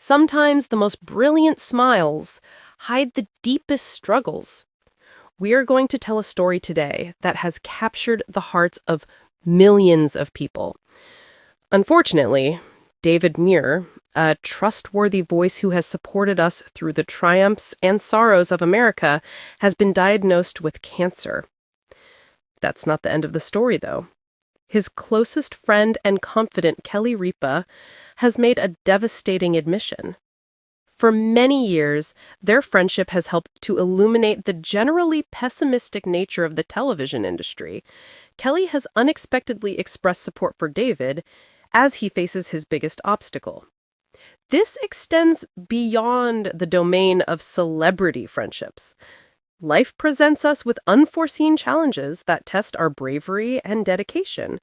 Sometimes the most brilliant smiles hide the deepest struggles. We are going to tell a story today that has captured the hearts of millions of people. Unfortunately, David Muir, a trustworthy voice who has supported us through the triumphs and sorrows of America, has been diagnosed with cancer. That's not the end of the story, though. His closest friend and confidant, Kelly Ripa, has made a devastating admission. For many years, their friendship has helped to illuminate the generally pessimistic nature of the television industry. Kelly has unexpectedly expressed support for David as he faces his biggest obstacle. This extends beyond the domain of celebrity friendships. Life presents us with unforeseen challenges that test our bravery and dedication.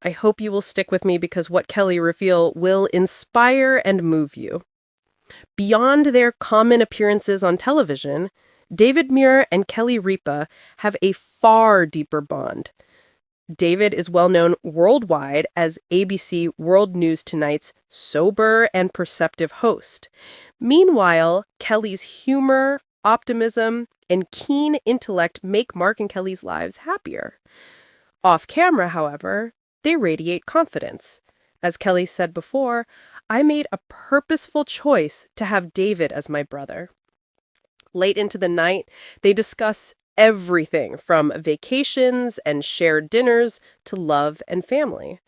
I hope you will stick with me because what Kelly reveal will inspire and move you. Beyond their common appearances on television, David Muir and Kelly Ripa have a far deeper bond. David is well known worldwide as ABC World News Tonight's sober and perceptive host. Meanwhile, Kelly's humor, optimism, and keen intellect make Mark and Kelly's lives happier. Off camera, however, they radiate confidence. As Kelly said before, I made a purposeful choice to have David as my brother. Late into the night, they discuss everything from vacations and shared dinners to love and family.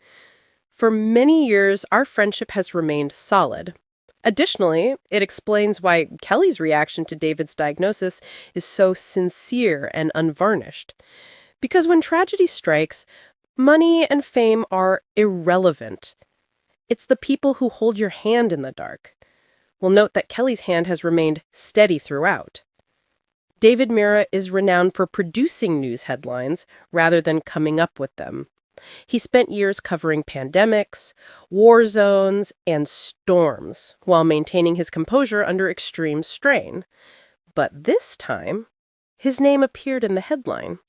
For many years, our friendship has remained solid. Additionally, it explains why Kelly's reaction to David's diagnosis is so sincere and unvarnished. Because when tragedy strikes, money and fame are irrelevant. It's the people who hold your hand in the dark. We'll note that Kelly's hand has remained steady throughout. David Muir is renowned for producing news headlines rather than coming up with them. He spent years covering pandemics, war zones, and storms while maintaining his composure under extreme strain. But this time, his name appeared in the headline.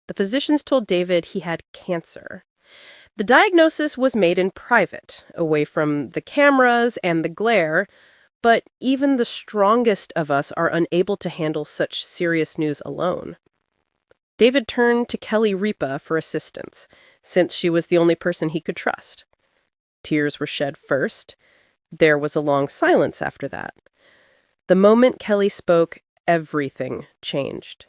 The physicians told David he had cancer. The diagnosis was made in private, away from the cameras and the glare, but even the strongest of us are unable to handle such serious news alone. David turned to Kelly Ripa for assistance, since she was the only person he could trust. Tears were shed first. There was a long silence after that. The moment Kelly spoke, everything changed.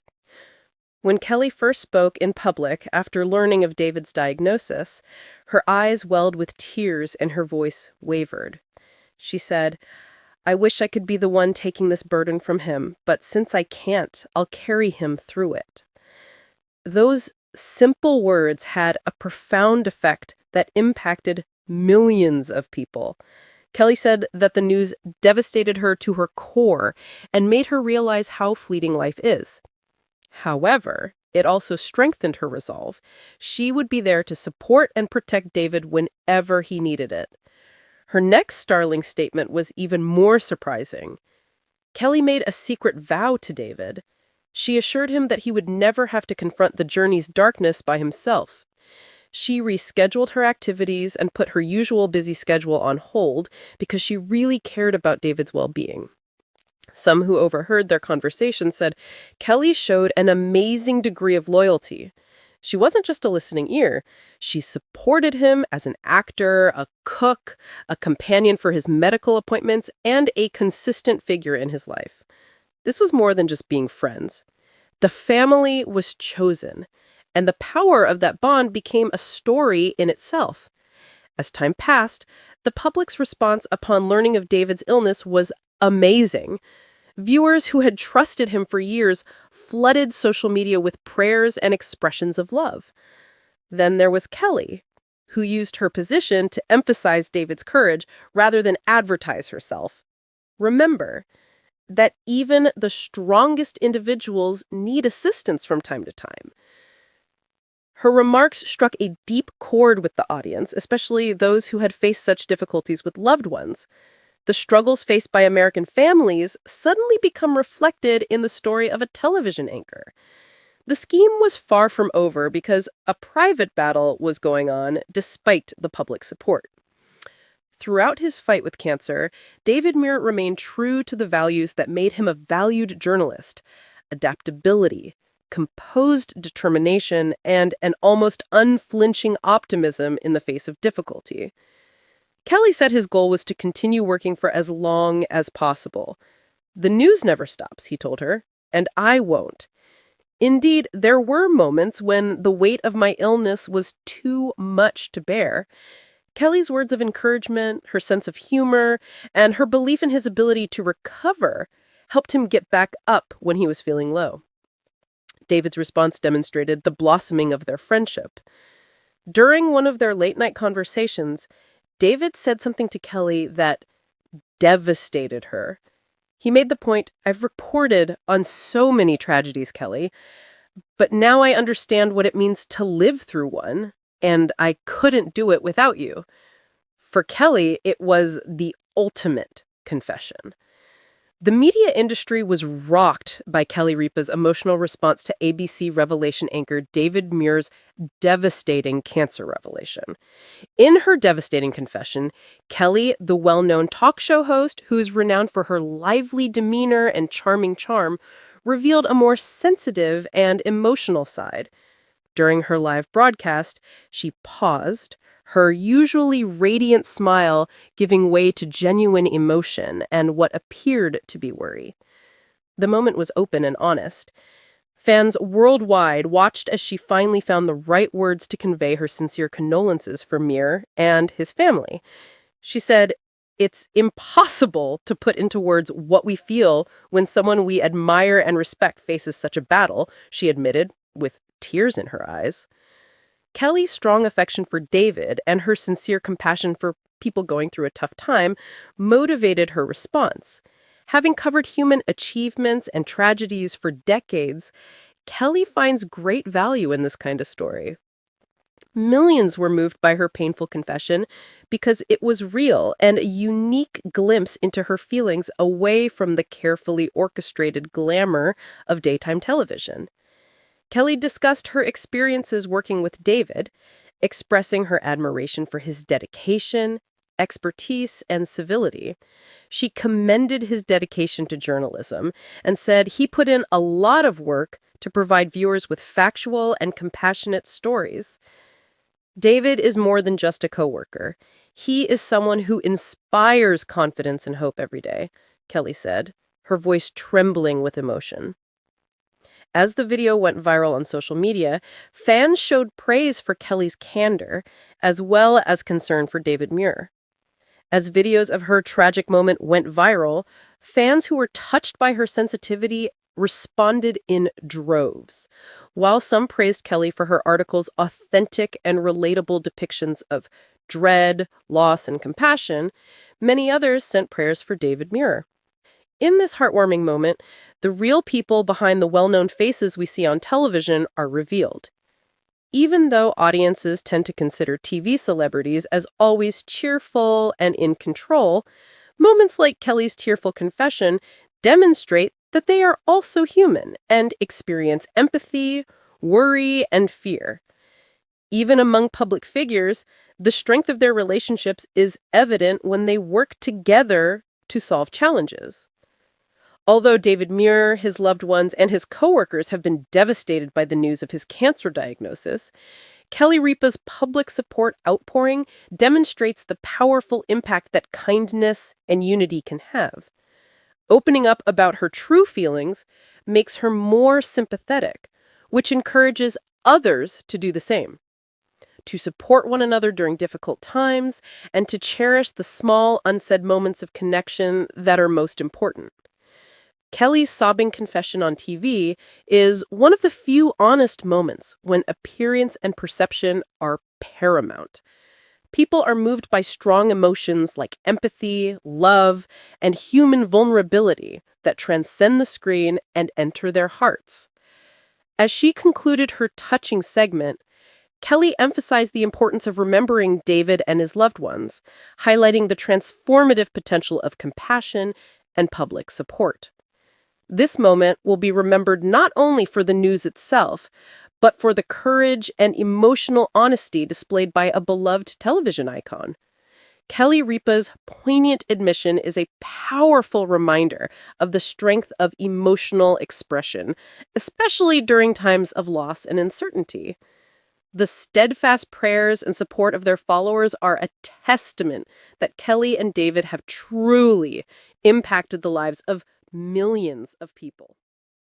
When Kelly first spoke in public after learning of David's diagnosis, her eyes welled with tears and her voice wavered. She said, "I wish I could be the one taking this burden from him, but since I can't, I'll carry him through it." Those simple words had a profound effect that impacted millions of people. Kelly said that the news devastated her to her core and made her realize how fleeting life is. However, it also strengthened her resolve. She would be there to support and protect David whenever he needed it. Her next startling statement was even more surprising. Kelly made a secret vow to David. She assured him that he would never have to confront the journey's darkness by himself. She rescheduled her activities and put her usual busy schedule on hold because she really cared about David's well-being. Some who overheard their conversation said Kelly showed an amazing degree of loyalty. She wasn't just a listening ear. She supported him as an actor, a cook, a companion for his medical appointments, and a consistent figure in his life. This was more than just being friends. The family was chosen, and the power of that bond became a story in itself. As time passed, the public's response upon learning of David's illness was amazing. Viewers who had trusted him for years flooded social media with prayers and expressions of love. Then there was Kelly, who used her position to emphasize David's courage rather than advertise herself. Remember that even the strongest individuals need assistance from time to time. Her remarks struck a deep chord with the audience, especially those who had faced such difficulties with loved ones. The struggles faced by American families suddenly become reflected in the story of a television anchor. The scheme was far from over because a private battle was going on despite the public support. Throughout his fight with cancer, David Muir remained true to the values that made him a valued journalist: adaptability, composed determination, and an almost unflinching optimism in the face of difficulty. Kelly said his goal was to continue working for as long as possible. "The news never stops," he told her, "and I won't." Indeed, there were moments when the weight of my illness was too much to bear. Kelly's words of encouragement, her sense of humor, and her belief in his ability to recover helped him get back up when he was feeling low. David's response demonstrated the blossoming of their friendship. During one of their late-night conversations, David said something to Kelly that devastated her. He made the point, "I've reported on so many tragedies, Kelly, but now I understand what it means to live through one, and I couldn't do it without you." For Kelly, it was the ultimate confession. The media industry was rocked by Kelly Ripa's emotional response to ABC Revelation anchor David Muir's devastating cancer revelation. In her devastating confession, Kelly, the well-known talk show host who's renowned for her lively demeanor and charming charm, revealed a more sensitive and emotional side. During her live broadcast, she paused, her usually radiant smile giving way to genuine emotion and what appeared to be worry. The moment was open and honest. Fans worldwide watched as she finally found the right words to convey her sincere condolences for Muir and his family. She said, "It's impossible to put into words what we feel when someone we admire and respect faces such a battle," she admitted, with tears in her eyes. Kelly's strong affection for David and her sincere compassion for people going through a tough time motivated her response. Having covered human achievements and tragedies for decades, Kelly finds great value in this kind of story. Millions were moved by her painful confession because it was real and a unique glimpse into her feelings away from the carefully orchestrated glamour of daytime television. Kelly discussed her experiences working with David, expressing her admiration for his dedication, expertise, and civility. She commended his dedication to journalism and said he put in a lot of work to provide viewers with factual and compassionate stories. "David is more than just a coworker. He is someone who inspires confidence and hope every day," Kelly said, her voice trembling with emotion. As the video went viral on social media, fans showed praise for Kelly's candor, as well as concern for David Muir. As videos of her tragic moment went viral, fans who were touched by her sensitivity responded in droves. While some praised Kelly for her article's authentic and relatable depictions of dread, loss, and compassion, many others sent prayers for David Muir. In this heartwarming moment, the real people behind the well-known faces we see on television are revealed. Even though audiences tend to consider TV celebrities as always cheerful and in control, moments like Kelly's tearful confession demonstrate that they are also human and experience empathy, worry, and fear. Even among public figures, the strength of their relationships is evident when they work together to solve challenges. Although David Muir, his loved ones, and his coworkers have been devastated by the news of his cancer diagnosis, Kelly Ripa's public support outpouring demonstrates the powerful impact that kindness and unity can have. Opening up about her true feelings makes her more sympathetic, which encourages others to do the same, to support one another during difficult times, and to cherish the small, unsaid moments of connection that are most important. Kelly's sobbing confession on TV is one of the few honest moments when appearance and perception are paramount. People are moved by strong emotions like empathy, love, and human vulnerability that transcend the screen and enter their hearts. As she concluded her touching segment, Kelly emphasized the importance of remembering David and his loved ones, highlighting the transformative potential of compassion and public support. This moment will be remembered not only for the news itself, but for the courage and emotional honesty displayed by a beloved television icon. Kelly Ripa's poignant admission is a powerful reminder of the strength of emotional expression, especially during times of loss and uncertainty. The steadfast prayers and support of their followers are a testament that Kelly and David have truly impacted the lives of millions of people.